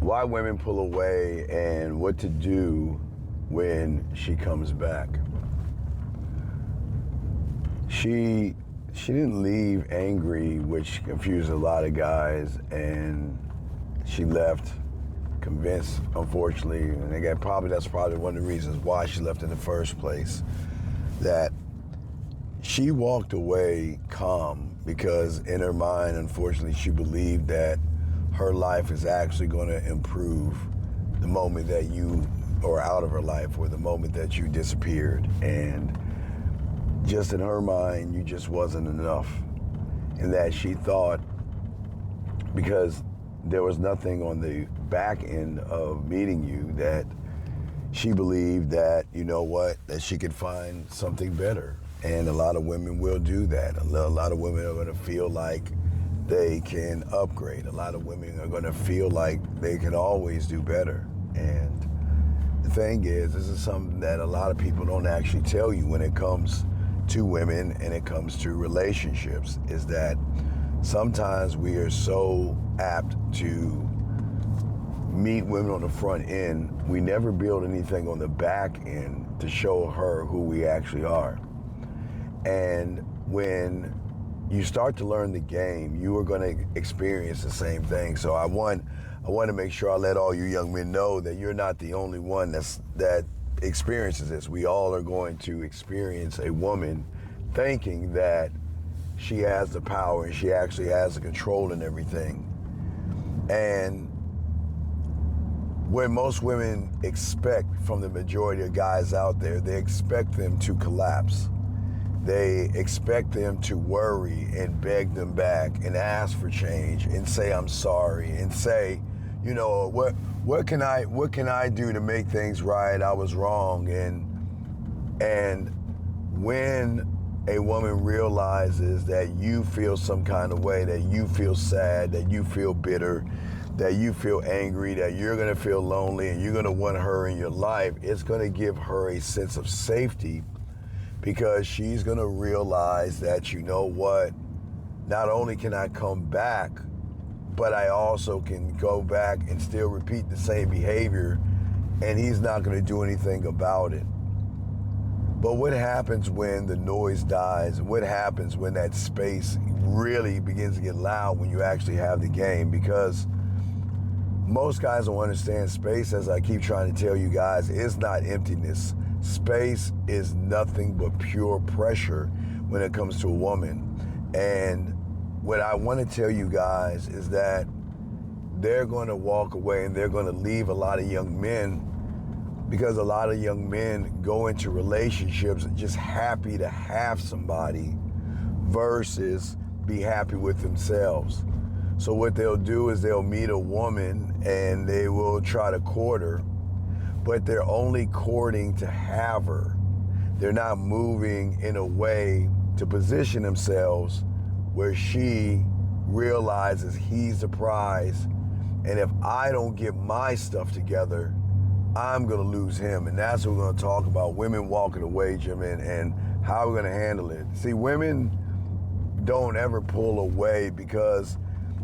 why women pull away and what to do when she comes back. She didn't leave angry, which confused a lot of guys, and she left convinced, unfortunately, and again, that's probably one of the reasons why she left in the first place, that she walked away calm because in her mind, unfortunately, she believed that her life is actually going to improve the moment that you are out of her life or the moment that you disappeared. And just in her mind, you just wasn't enough. And that she thought, because there was nothing on the back end of meeting you, that she believed that, you know what, that she could find something better. And a lot of women will do that. A lot of women are going to feel like they can upgrade. A lot of women are going to feel like they can always do better. And the thing is, this is something that a lot of people don't actually tell you when it comes to women and it comes to relationships, is that sometimes we are so apt to meet women on the front end. We never build anything on the back end to show her who we actually are. And when you start to learn the game, you are going to experience the same thing. So I want to make sure I let all you young men know that you're not the only one that experiences this. We all are going to experience a woman thinking that she has the power and she actually has the control and everything. And what most women expect from the majority of guys out there, they expect them to collapse. They expect them to worry and beg them back and ask for change and say, I'm sorry, and say, you know, what can I do to make things right? I was wrong. And when a woman realizes that you feel some kind of way, that you feel sad, that you feel bitter, that you feel angry, that you're going to feel lonely and you're going to want her in your life, it's going to give her a sense of safety, because she's going to realize that, you know what, not only can I come back, but I also can go back and still repeat the same behavior and he's not going to do anything about it. But what happens when the noise dies? What happens when that space really begins to get loud when you actually have the game? Because most guys don't understand space, as I keep trying to tell you guys, is not emptiness. Space is nothing but pure pressure when it comes to a woman. And what I want to tell you guys is that they're going to walk away and they're going to leave a lot of young men, because a lot of young men go into relationships just happy to have somebody versus be happy with themselves. So what they'll do is they'll meet a woman and they will try to court her, but they're only courting to have her. They're not moving in a way to position themselves where she realizes he's the prize. And if I don't get my stuff together, I'm going to lose him. And that's what we're going to talk about, women walking away, Jim, and how we're going to handle it. See, women don't ever pull away because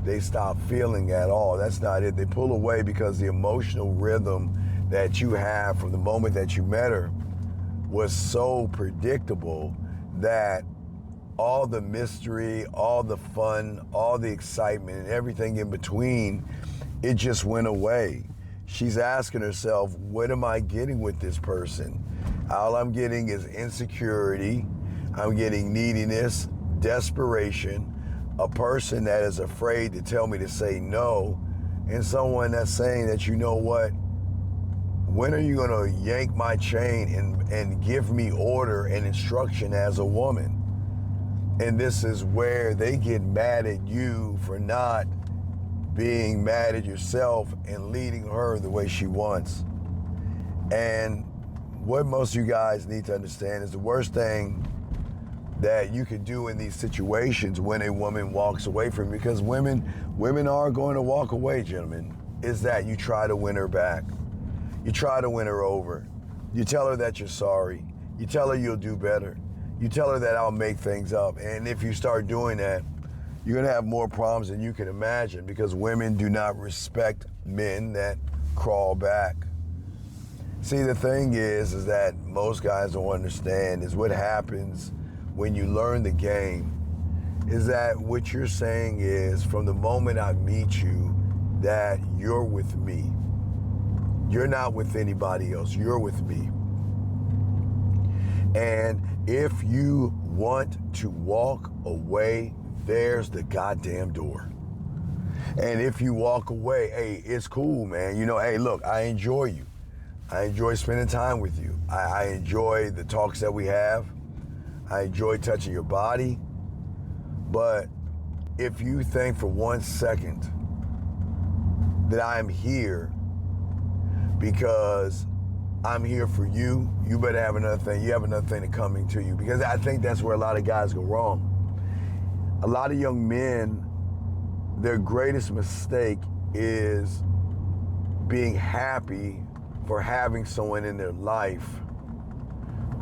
they stop feeling at all. That's not it. They pull away because the emotional rhythm that you have from the moment that you met her was so predictable that all the mystery, all the fun, all the excitement, and everything in between, it just went away. She's asking herself, what am I getting with this person? All I'm getting is insecurity. I'm getting neediness, desperation, a person that is afraid to tell me to say no, and someone that's saying that, you know what, when are you going to yank my chain and give me order and instruction as a woman? And this is where they get mad at you for not being mad at yourself and leading her the way she wants. And what most of you guys need to understand is the worst thing that you could do in these situations when a woman walks away from you, because women are going to walk away, gentlemen, is that you try to win her back. You try to win her over. You tell her that you're sorry. You tell her you'll do better. You tell her that I'll make things up. And if you start doing that, you're going to have more problems than you can imagine, because women do not respect men that crawl back. See, the thing is that most guys don't understand is what happens when you learn the game is that what you're saying is, from the moment I meet you, that you're with me. You're not with anybody else. You're with me. And if you want to walk away, there's the goddamn door. And if you walk away, hey, it's cool, man. You know, hey, look, I enjoy you. I enjoy spending time with you. I enjoy the talks that we have. I enjoy touching your body. But if you think for 1 second that I'm here because I'm here for you, you better have another thing. You have another thing coming to you. Because I think that's where a lot of guys go wrong. A lot of young men, their greatest mistake is being happy for having someone in their life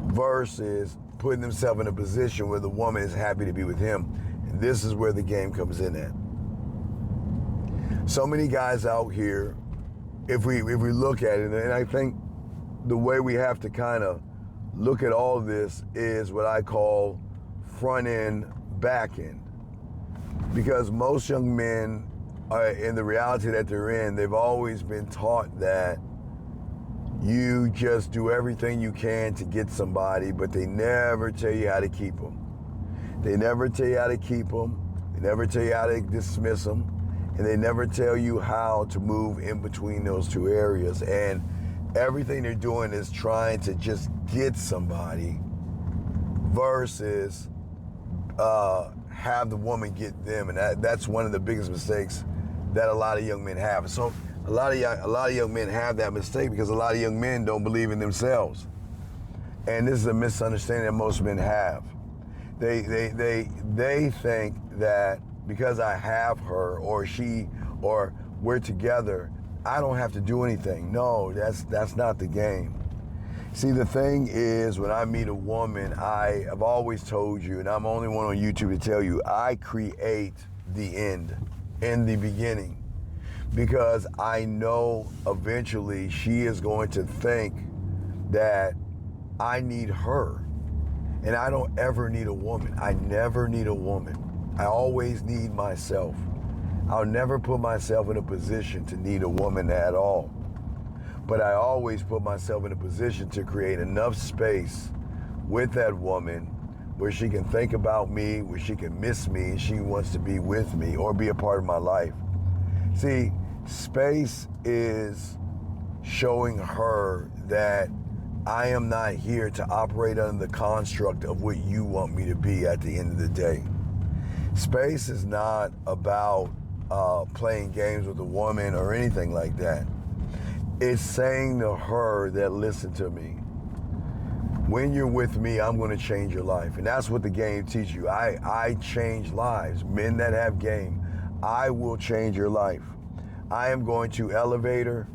versus putting themselves in a position where the woman is happy to be with him. And this is where the game comes in at. So many guys out here, if we look at it, and I think the way we have to kind of look at all of this is what I call front end, back end. Because most young men, in the reality that they're in, they've always been taught that you just do everything you can to get somebody, but they never tell you how to keep them. They never tell you how to keep them. They never tell you how to dismiss them. And they never tell you how to move in between those two areas. And everything they're doing is trying to just get somebody versus have the woman get them. And that's one of the biggest mistakes that a lot of young men have. So a lot of young men have that mistake because a lot of young men don't believe in themselves. And this is a misunderstanding that most men have. They think that because I have her or she or we're together, I don't have to do anything. No, that's not the game. See, the thing is, when I meet a woman, I have always told you, and I'm the only one on YouTube to tell you, I create the end in the beginning. Because I know eventually she is going to think that I need her. And I don't ever need a woman. I never need a woman. I always need myself. I'll never put myself in a position to need a woman at all. But I always put myself in a position to create enough space with that woman where she can think about me, where she can miss me, and she wants to be with me or be a part of my life. See, space is showing her that I am not here to operate under the construct of what you want me to be at the end of the day. Space is not about playing games with a woman or anything like that. It's saying to her that, listen to me, when you're with me, I'm going to change your life. And that's what the game teaches you. I change lives. Men that have game, I will change your life. I am going to elevate her.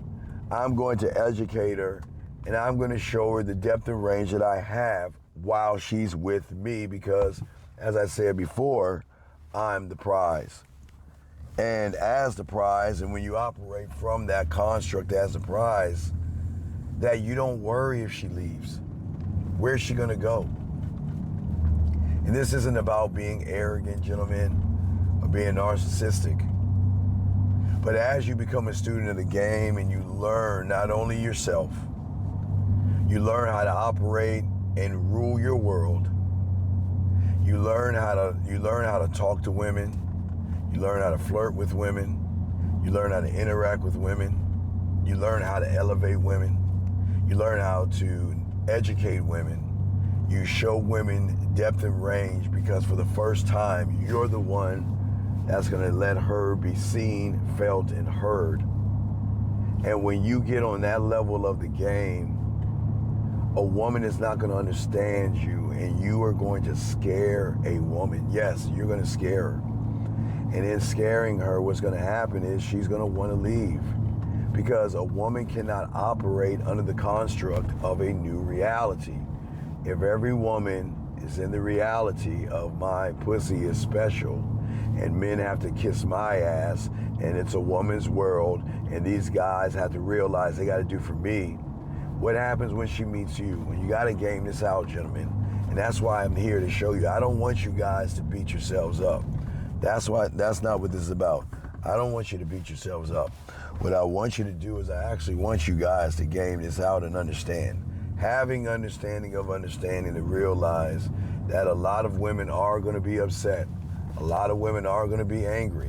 I'm going to educate her. And I'm going to show her the depth and range that I have while she's with me because, as I said before, I'm the prize. And as the prize, and when you operate from that construct as the prize, that you don't worry if she leaves. Where's she going to go? And this isn't about being arrogant, gentlemen, or being narcissistic. But as you become a student of the game and you learn not only yourself, you learn how to operate and rule your world. You learn how to talk to women. You learn how to flirt with women. You learn how to interact with women. You learn how to elevate women. You learn how to educate women. You show women depth and range because for the first time, you're the one that's going to let her be seen, felt, and heard. And when you get on that level of the game, a woman is not going to understand you, and you are going to scare a woman. Yes, you're going to scare her. And in scaring her, what's going to happen is she's going to want to leave because a woman cannot operate under the construct of a new reality. If every woman is in the reality of my pussy is special and men have to kiss my ass, and it's a woman's world, and these guys have to realize they got to do for me. What happens when she meets you? When you got to game this out, gentlemen. And that's why I'm here to show you. I don't want you guys to beat yourselves up. That's not what this is about. I don't want you to beat yourselves up. What I want you to do is I actually want you guys to game this out and understand. Having understanding of understanding to realize that a lot of women are going to be upset. A lot of women are going to be angry.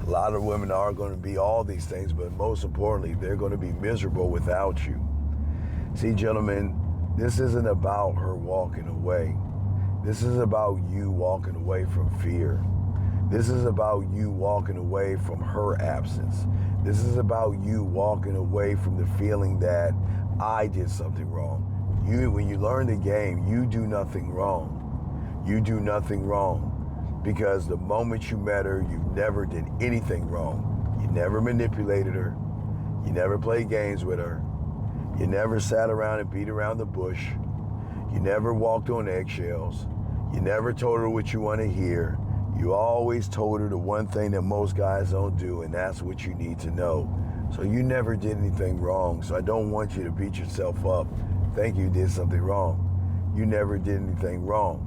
A lot of women are going to be all these things, but most importantly, they're going to be miserable without you. See, gentlemen, this isn't about her walking away. This is about you walking away from fear. This is about you walking away from her absence. This is about you walking away from the feeling that I did something wrong. When you learn the game, you do nothing wrong. You do nothing wrong, because the moment you met her, you never did anything wrong. You never manipulated her. You never played games with her. You never sat around and beat around the bush. You never walked on eggshells. You never told her what you want to hear. You always told her the one thing that most guys don't do, and that's what you need to know. So you never did anything wrong. So I don't want you to beat yourself up. Think you did something wrong. You never did anything wrong.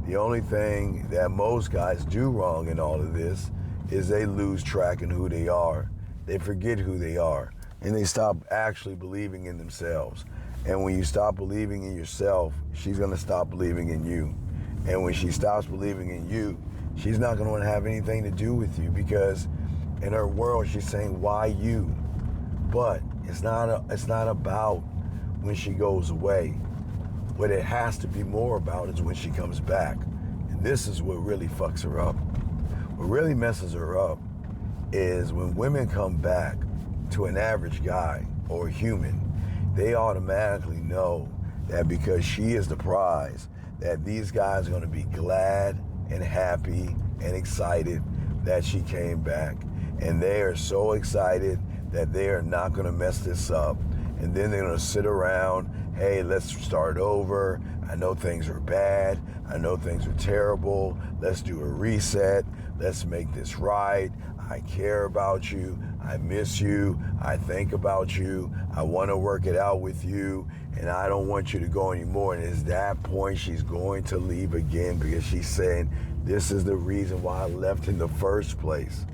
The only thing that most guys do wrong in all of this is they lose track in who they are. They forget who they are, and they stop actually believing in themselves. And when you stop believing in yourself, she's gonna stop believing in you. And when she stops believing in you, she's not gonna wanna have anything to do with you, because in her world, she's saying, why you? But it's not about when she goes away. What it has to be more about is when she comes back. And this is what really fucks her up. What really messes her up is when women come back to an average guy or human, they automatically know that because she is the prize, that these guys are gonna be glad and happy and excited that she came back. And they are so excited that they are not gonna mess this up. And then they're gonna sit around, hey, let's start over. I know things are bad. I know things are terrible. Let's do a reset. Let's make this right. I care about you. I miss you. I think about you. I wanna work it out with you. And I don't want you to go anymore. And at that point, she's going to leave again, because she's saying, this is the reason why I left in the first place.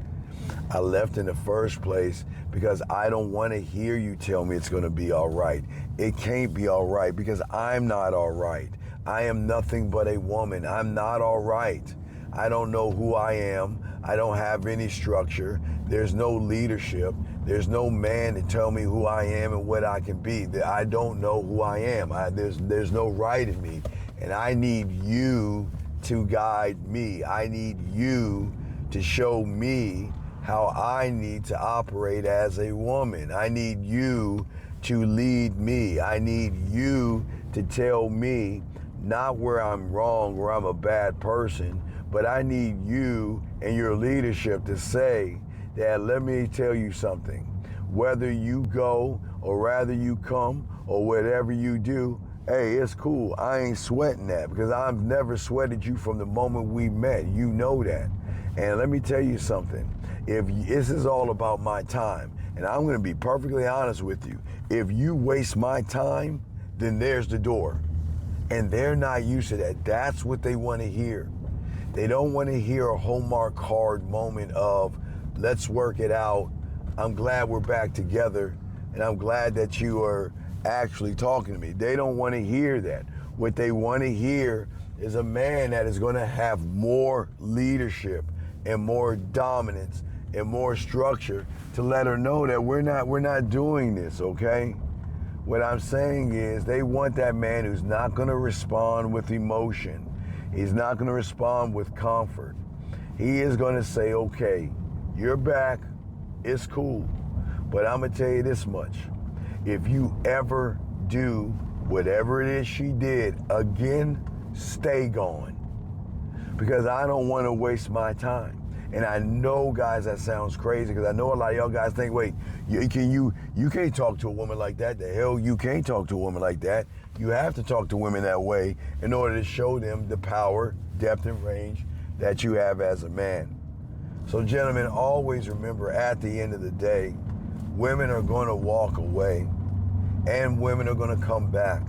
I left in the first place because I don't want to hear you tell me it's going to be all right. It can't be all right, because I'm not all right. I am nothing but a woman. I'm not all right. I don't know who I am. I don't have any structure. There's no leadership. There's no man to tell me who I am and what I can be. I don't know who I am. There's no right in me. And I need you to guide me. I need you to show me how I need to operate as a woman. I need you to lead me. I need you to tell me not where I'm wrong, where I'm a bad person, but I need you and your leadership to say that, let me tell you something. Whether you go or rather you come or whatever you do, hey, it's cool. I ain't sweating that, because I've never sweated you from the moment we met. You know that. And let me tell you something. If this is all about my time, and I'm going to be perfectly honest with you, if you waste my time, then there's the door. And they're not used to that. That's what they want to hear. They don't want to hear a Hallmark card moment of, let's work it out. I'm glad we're back together, and I'm glad that you are actually talking to me. They don't want to hear that. What they want to hear is a man that is going to have more leadership and more dominance and more structure to let her know that we're not doing this, okay? What I'm saying is they want that man who's not going to respond with emotion. He's not going to respond with comfort. He is going to say, okay, you're back, it's cool, but I'm going to tell you this much. If you ever do whatever it is she did again, stay gone, because I don't want to waste my time. And I know, guys, that sounds crazy, because I know a lot of y'all guys think, wait, you can't talk to a woman like that. The hell, you can't talk to a woman like that. You have to talk to women that way in order to show them the power, depth, and range that you have as a man. So gentlemen, always remember at the end of the day, women are going to walk away and women are going to come back.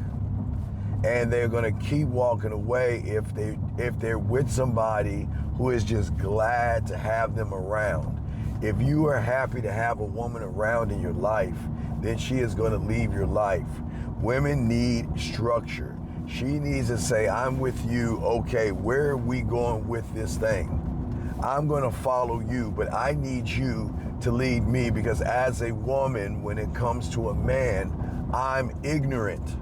And they're going to keep walking away if they're with somebody who is just glad to have them around. If you are happy to have a woman around in your life, then she is going to leave your life. Women need structure. She needs to say, I'm with you. Okay, where are we going with this thing? I'm going to follow you, but I need you to lead me, because as a woman, when it comes to a man, I'm ignorant.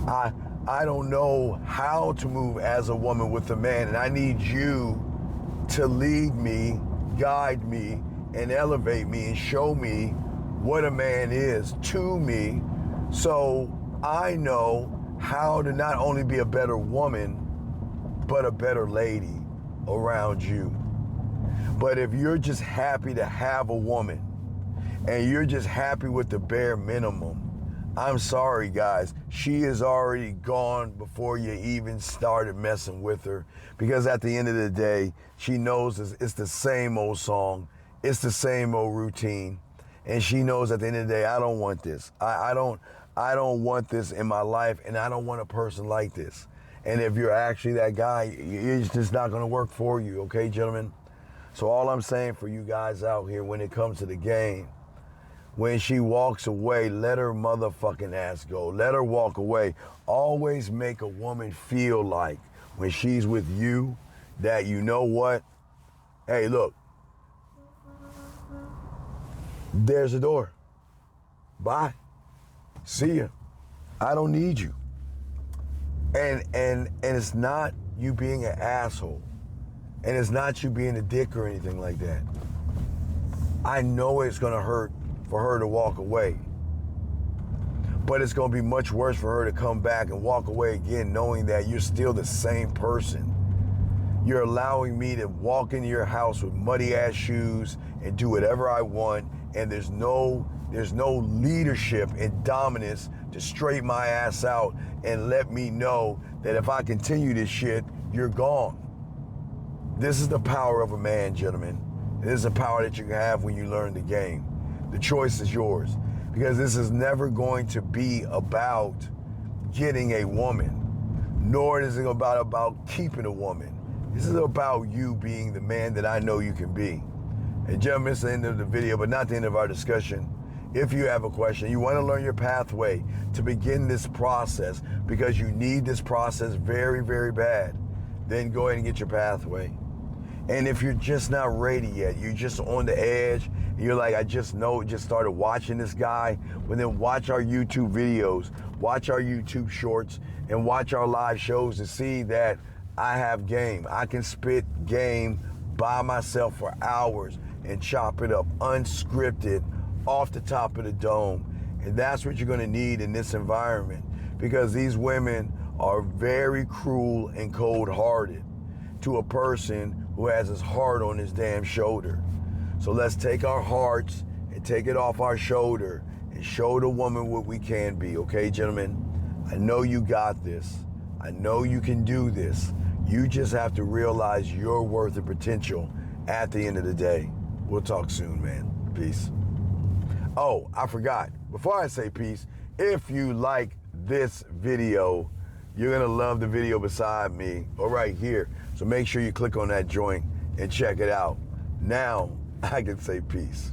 I don't know how to move as a woman with a man, and I need you to lead me, guide me, and elevate me and show me what a man is to me, so I know how to not only be a better woman, but a better lady around you. But if you're just happy to have a woman and you're just happy with the bare minimum, I'm sorry guys, she is already gone before you even started messing with her, because at the end of the day, she knows it's the same old song, it's the same old routine, and she knows at the end of the day, I don't want this. I don't want this in my life, and I don't want a person like this. And if you're actually that guy, it's just not gonna work for you, okay, gentlemen? So all I'm saying for you guys out here when it comes to the game, when she walks away, let her motherfucking ass go. Let her walk away. Always make a woman feel like when she's with you that, you know what? Hey, look, there's a door. Bye. See ya. I don't need you. And it's not you being an asshole. And it's not you being a dick or anything like that. I know it's gonna hurt for her to walk away. But it's gonna be much worse for her to come back and walk away again knowing that you're still the same person. You're allowing me to walk into your house with muddy ass shoes and do whatever I want, and there's no leadership and dominance to straighten my ass out and let me know that if I continue this shit, you're gone. This is the power of a man, gentlemen. This is the power that you can have when you learn the game. The choice is yours, because this is never going to be about getting a woman, nor is it about keeping a woman. This is about you being the man that I know you can be. And gentlemen, it's the end of the video, but not the end of our discussion. If you have a question, you want to learn your pathway to begin this process, because you need this process very, very bad, then go ahead and get your pathway. And if you're just not ready yet, you're just on the edge, you're like, I just started watching this guy, well then watch our YouTube videos, watch our YouTube shorts, and watch our live shows to see that I have game. I can spit game by myself for hours and chop it up unscripted off the top of the dome. And that's what you're gonna need in this environment, because these women are very cruel and cold-hearted to a person who has his heart on his damn shoulder. So let's take our hearts and take it off our shoulder and show the woman what we can be, okay, gentlemen? I know you got this. I know you can do this. You just have to realize your worth and potential at the end of the day. We'll talk soon, man. Peace. Oh, I forgot. Before I say peace, if you like this video, you're gonna love the video beside me or right here. So make sure you click on that joint and check it out. Now I can say peace.